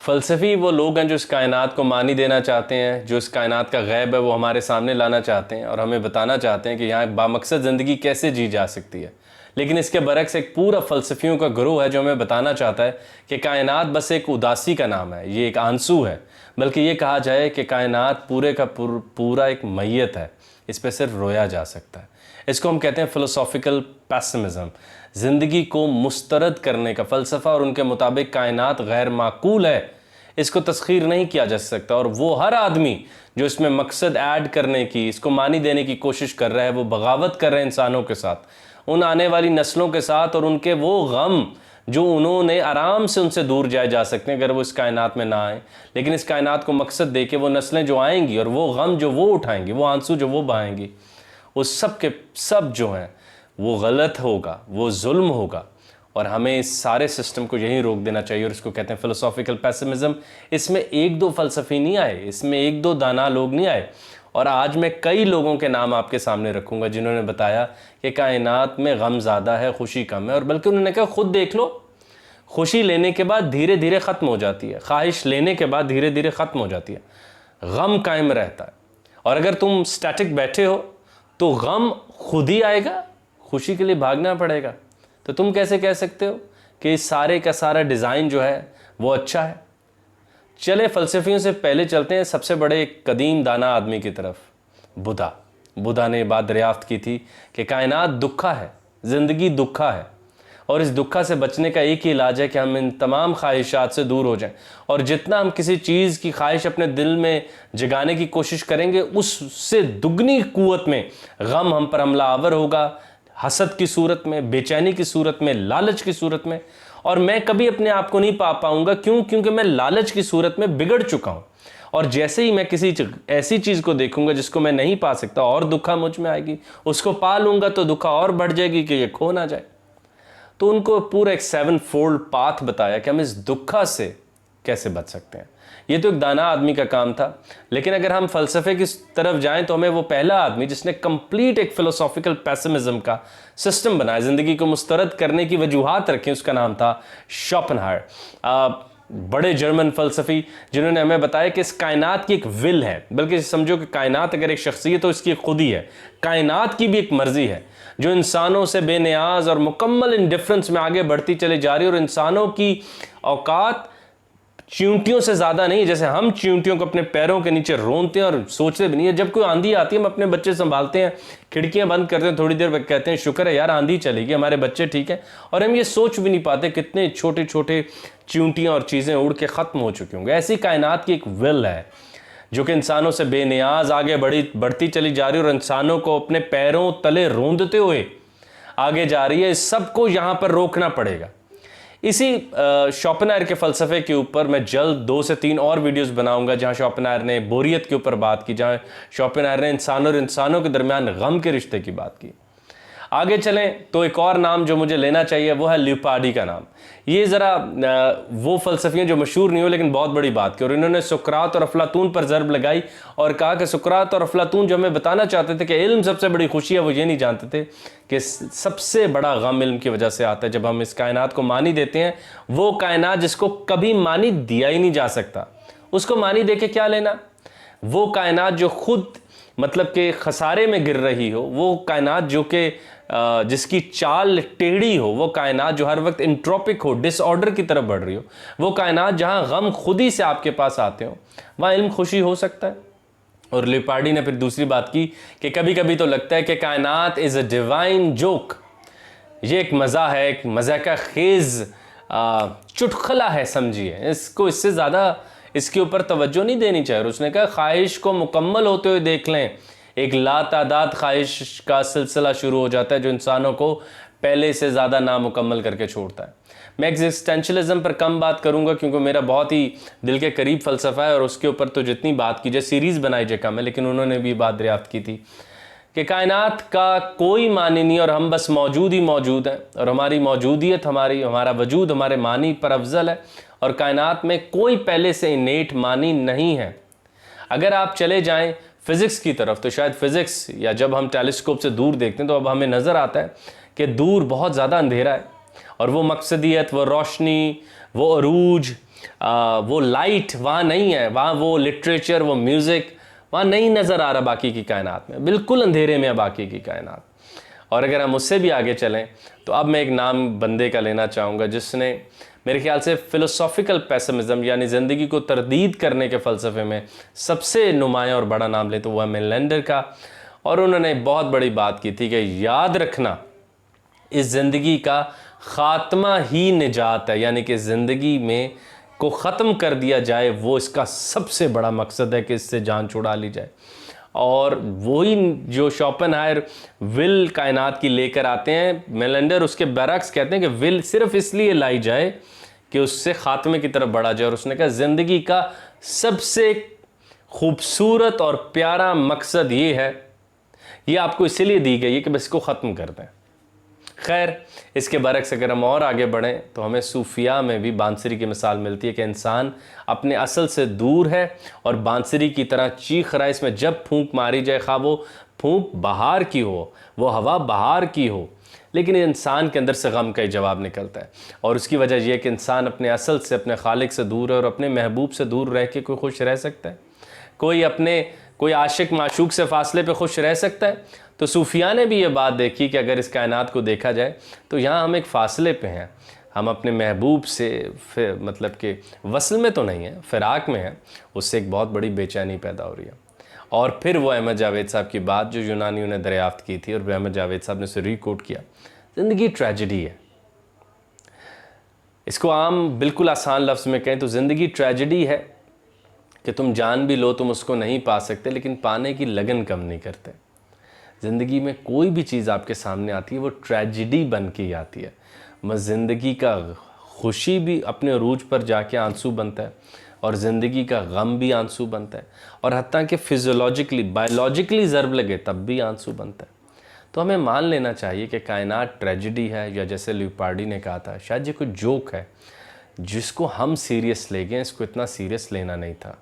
फ़लसफ़ी वो लोग हैं जो इस कायनात को मानी देना चाहते हैं, जो इस कायनात का गैब है वो हमारे सामने लाना चाहते हैं और हमें बताना चाहते हैं कि यहाँ एक बामकसद ज़िंदगी कैसे जी जा सकती है। लेकिन इसके बरक्स एक पूरा फ़लसफ़ियों का ग्रोह है जो हमें बताना चाहता है कि कायनात बस एक उदासी का नाम है, ये एक आंसू है, बल्कि ये कहा जाए कि कायनात पूरे का पूरा एक मैयत है, इस पर सिर्फ रोया जा सकता है। इसको हम कहते हैं फ़िलोसॉफ़िकल पेसिमिज़म, ज़िंदगी को मुस्तरद करने का फ़लसफ़ा, और उनके मुताबिक कायनात गैर माकूल है, इसको तस्खीर नहीं किया जा सकता। और वो हर आदमी जो इसमें मकसद ऐड करने की, इसको मानी देने की कोशिश कर रहा है, वो बगावत कर रहे हैं इंसानों के साथ, उन आने वाली नस्लों के साथ, और उनके वो गम जो उन्होंने आराम से उनसे दूर जाए जा सकते हैं अगर वो इस कायनात में ना आए। लेकिन इस कायनात को मकसद दे के वो नस्लें जो आएंगी और वो गम जो वो उठाएंगी, वो आंसू जो वो बहाएंगी, उस सब के सब जो हैं वो गलत होगा, वो जुल्म होगा। और हमें इस सारे सिस्टम को यहीं रोक देना चाहिए, और इसको कहते हैं फ़िलोसॉफ़िकल पेसिमिज़म। इसमें एक दो फ़लसफ़ी नहीं आए, इसमें एक दो दाना लोग नहीं आए। और आज मैं कई लोगों के नाम आपके सामने रखूँगा जिन्होंने बताया कि कायनात में गम ज़्यादा है, खुशी कम है। और बल्कि उन्होंने कहा खुद देख लो, खुशी लेने के बाद धीरे धीरे ख़त्म हो जाती है, ख्वाहिश लेने के बाद धीरे धीरे ख़त्म हो जाती है, गम कायम रहता है। और अगर तुम स्टैटिक बैठे हो तो गम खुद ही आएगा, खुशी के लिए भागना पड़ेगा। तो तुम कैसे कह सकते हो कि सारे का सारा डिज़ाइन जो है वो अच्छा है? चले फ़लसफ़ियों से पहले चलते हैं सबसे बड़े कदीम दाना आदमी की तरफ, बुद्धा ने बात दरियाफ्त की थी कि कायनात दुखा है, ज़िंदगी दुखा है, और इस दुखा से बचने का एक ही इलाज है कि हम इन तमाम ख्वाहिशात से दूर हो जाएं। और जितना हम किसी चीज़ की ख्वाहिश अपने दिल में जगाने की कोशिश करेंगे, उससे दुगनी कुव्वत में गम हम पर हमला आवर होगा, हसद की सूरत में, बेचैनी की सूरत में, लालच की सूरत में। और मैं कभी अपने आप को नहीं पा पाऊंगा, क्योंकि मैं लालच की सूरत में बिगड़ चुका हूं। और जैसे ही मैं किसी ऐसी चीज़ को देखूंगा जिसको मैं नहीं पा सकता, और दुखा मुझ में आएगी, उसको पा लूंगा तो दुखा और बढ़ जाएगी कि ये खो ना जाए। तो उनको पूरा एक 7 फोल्ड पाथ बताया कि हम इस दुखा से कैसे बच सकते हैं। ये तो एक दाना आदमी का काम था। लेकिन अगर हम फ़लसफ़े की तरफ जाएं तो हमें वो पहला आदमी जिसने कंप्लीट एक फ़िलोसॉफ़िकल पेसिमिज़म का सिस्टम बनाया, ज़िंदगी को मुस्तरद करने की वजूहात रखी, उसका नाम था शोपेनहायर। बड़े जर्मन फ़लसफ़ी जिन्होंने हमें बताया कि इस कायनात की एक विल है, बल्कि समझो कि कायनात अगर एक शख्सियत है तो इसकी खुद ही है, कायनात की भी एक मर्ज़ी है जो इंसानों से बेनियाज और मुकम्मल इंडिफरेंस में आगे बढ़ती चली जा रही है। और इंसानों की औकात चींटियों से ज़्यादा नहीं, जैसे हम चींटियों को अपने पैरों के नीचे रोनते हैं और सोचते भी नहीं है। जब कोई आंधी आती है हम अपने बच्चे संभालते हैं, खिड़कियां बंद करते हैं, थोड़ी देर कहते हैं शुक्र है यार आंधी चलेगी, हमारे बच्चे ठीक हैं। और हम ये सोच भी नहीं पाते कितने छोटे छोटे चींटियां और चीज़ें उड़ के ख़त्म हो चुकी होंगी। ऐसी कायनात की एक विल है जो कि इंसानों से बेनियाज आगे बढ़ती चली जा रही है और इंसानों को अपने पैरों तले रोंदते हुए आगे जा रही है। इस सब को यहाँ पर रोकना पड़ेगा। इसी शोपेनहायर के फ़लसफ़े के ऊपर मैं जल्द 2 से 3 और वीडियोस बनाऊंगा, जहाँ शोपेनहायर ने बोरियत के ऊपर बात की, जहाँ शोपेनहायर ने इंसानों और इंसानों के दरमियान गम के रिश्ते की बात की। आगे चलें तो एक और नाम जो मुझे लेना चाहिए वो है लियोपार्डी का नाम। ये ज़रा वो फ़लसफ़ियाँ जो मशहूर नहीं हो लेकिन बहुत बड़ी बात की, और इन्होंने सुकरात और अफलातून पर ज़रब लगाई और कहा कि सुकरात और अफलातून जो हमें बताना चाहते थे कि इल्म सबसे बड़ी खुशी है, वो ये नहीं जानते थे कि सबसे बड़ा गम इल्म की वजह से आता है। जब हम इस कायनात को मानी देते हैं, वो कायनात जिसको कभी मानी दिया ही नहीं जा सकता, उसको मानी दे के क्या लेना? वो कायनात जो खुद मतलब कि खसारे में गिर रही हो, वो कायनात जो कि जिसकी चाल टेढ़ी हो, वो कायनात जो हर वक्त इंट्रोपिक हो, डिसऑर्डर की तरफ बढ़ रही हो, वो कायनात जहाँ गम खुद ही से आपके पास आते हो, वहाँ इल्म खुशी हो सकता है। और लियोपार्डी ने फिर दूसरी बात की कि कभी कभी तो लगता है कि कायनात इज़ अ डिवाइन जोक, ये एक मज़ा है, एक मज़ा का खेज़ चुटकुला है, समझिए इसको, इससे ज़्यादा इसके ऊपर तवज्जो नहीं देनी चाहिए। और उसने कहा ख्वाहिश को मुकम्मल होते हुए देख लें, एक लातादाद ख्वाहिश का सिलसिला शुरू हो जाता है जो इंसानों को पहले से ज़्यादा नामुकम्मल करके छोड़ता है। मैं एक्जिस्टेंशलिज्म पर कम बात करूंगा क्योंकि मेरा बहुत ही दिल के करीब फ़लसफ़ा है, और उसके ऊपर तो जितनी बात की जाए सीरीज़ बनाई जाए कम है। लेकिन उन्होंने भी बात दरियाफ्त की थी कि कायनात का कोई मानी नहीं, और हम बस मौजूद ही मौजूद हैं, और हमारी मौजूदियत, हमारा वजूद हमारे मानी पर अफजल है, और कायनात में कोई पहले से इनेट मानी नहीं है। अगर आप चले जाएं फ़िज़िक्स की तरफ तो शायद फ़िज़िक्स, या जब हम टेलीस्कोप से दूर देखते हैं तो अब हमें नज़र आता है कि दूर बहुत ज़्यादा अंधेरा है, और वो मकसदियत, वो रोशनी, वो अरूज, वो लाइट वहाँ नहीं है, वहाँ वो लिटरेचर, वो म्यूज़िक वहाँ नहीं नज़र आ रहा बाकी की कायनात में, बिल्कुल अंधेरे में है बाकी की कायनात। और अगर हम उससे भी आगे चलें तो अब मैं एक नाम बंदे का लेना चाहूँगा जिसने मेरे ख्याल से फ़िलोसॉफ़िकल पेसिमिज़म यानी ज़िंदगी को तरदीद करने के फ़लसफ़े में सबसे नुमायाँ और बड़ा नाम ले तो वह मेलेंडर का। और उन्होंने बहुत बड़ी बात की थी कि याद रखना इस ज़िंदगी का ख़ात्मा ही निजात है, यानी कि ज़िंदगी में को ख़त्म कर दिया जाए वो इसका सबसे बड़ा मकसद है कि इससे जान छुड़ा ली जाए। और वही जो शोपेनहायर विल कायनात की लेकर आते हैं, मेलेंडर उसके बरक्स कहते हैं कि विल सिर्फ इसलिए लाई जाए कि उससे ख़ात्मे की तरफ बढ़ा जाए। और उसने कहा ज़िंदगी का सबसे खूबसूरत और प्यारा मकसद ये है, ये आपको इसीलिए दी गई है कि बस इसको ख़त्म कर दें। खैर, इसके बरक्स अगर हम और आगे बढ़ें तो हमें सूफिया में भी बांसुरी की मिसाल मिलती है कि इंसान अपने असल से दूर है और बांसुरी की तरह चीख रहा है। इसमें जब फूंक मारी जाए, खा वो फूंक बाहर की हो, वो हवा बाहर की हो, लेकिन इंसान के अंदर से गम का ही जवाब निकलता है। और उसकी वजह यह है कि इंसान अपने असल से, अपने खालिक से दूर है और अपने महबूब से दूर रह के कोई खुश रह सकता है? कोई आशिक माशूक से फासले पे खुश रह सकता है? तो सूफिया ने भी ये बात देखी कि अगर इस कायनात को देखा जाए तो यहाँ हम एक फ़ासले पे हैं, हम अपने महबूब से मतलब कि वसल में तो नहीं है, फ़िराक में है, उससे एक बहुत बड़ी बेचैनी पैदा हो रही है। और फिर वो अहमद जावेद साहब की बात जो यूनानियों ने दरियाफ्त की थी और अहमद जावेद साहब ने उसे रिकोट किया, ज़िंदगी ट्रेजिडी है। इसको आम बिल्कुल आसान लफ्ज़ में कहें तो ज़िंदगी ट्रेजिडी है कि तुम जान भी लो तुम उसको नहीं पा सकते, लेकिन पाने की लगन कम नहीं करते। ज़िंदगी में कोई भी चीज़ आपके सामने आती है वो ट्रेजिडी बन के ही आती है। बस ज़िंदगी का खुशी भी अपने अरूज पर जाके आंसू बनता है और ज़िंदगी का गम भी आंसू बनता है, और हत्ता कि फिज़ोलॉजिकली बायोलॉजिकली ज़र्ब लगे तब भी आंसू बनता है। तो हमें मान लेना चाहिए कि कायनात ट्रेजिडी है, या जैसे ल्यूपार्डी ने कहा था शायद ये कोई जोक है जिसको हम सीरियस ले गए, इसको इतना सीरियस लेना नहीं था।